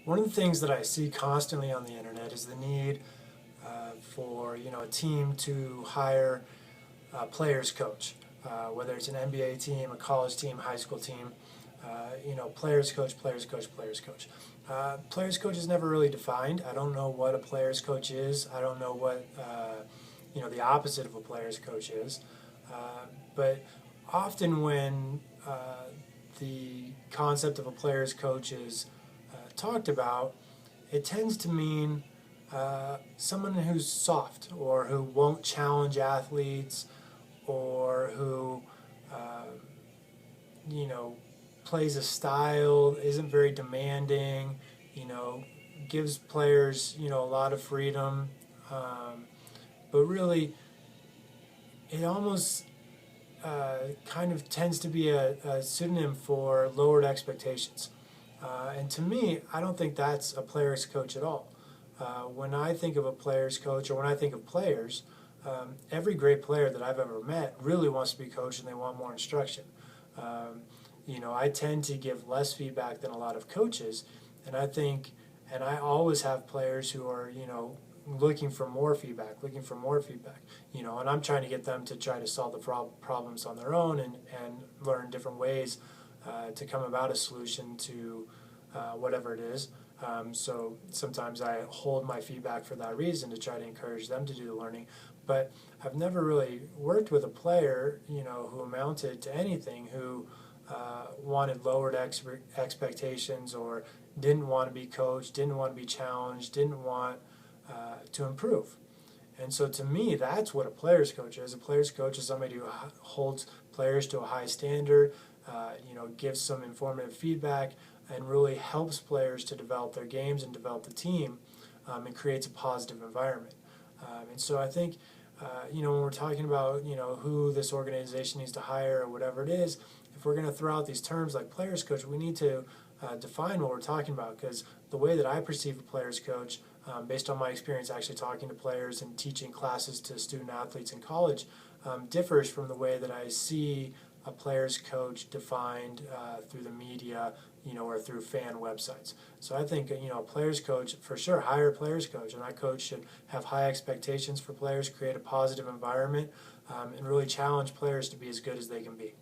One of the things that I see constantly on the internet is the need for a team to hire a players coach, whether it's an NBA team, a college team, high school team. Players coach, players coach, players coach. Players coach is never really defined. I don't know what a players coach is. I don't know what the opposite of a players coach is. But often when the concept of a players coach is talked about, it tends to mean someone who's soft or who won't challenge athletes or who uh, you know plays a style, isn't very demanding, you know, gives players a lot of freedom, but really it almost kind of tends to be a pseudonym for lowered expectations. And to me, I don't think that's a player's coach at all. When I think of a player's coach, or when I think of players, every great player that I've ever met really wants to be coached and they want more instruction. I tend to give less feedback than a lot of coaches, and I always have players who are, looking for more feedback, and I'm trying to get them to try to solve the problems on their own and learn different ways to come about a solution to whatever it is. So sometimes I hold my feedback for that reason to try to encourage them to do the learning. But I've never really worked with a player, who amounted to anything, who wanted lowered expectations or didn't want to be coached, didn't want to be challenged, didn't want to improve. And so to me, that's what a player's coach is. A player's coach is somebody who holds players to a high standard, gives some informative feedback, and really helps players to develop their games and develop the team, and creates a positive environment. And so I think, when we're talking about, who this organization needs to hire or whatever it is, if we're going to throw out these terms like players coach, we need to define what we're talking about, because the way that I perceive a players coach, based on my experience actually talking to players and teaching classes to student athletes in college, differs from the way that I see a players coach defined through the media, or through fan websites. So I think, a players coach, for sure, hire a players coach, and that coach should have high expectations for players, create a positive environment, and really challenge players to be as good as they can be.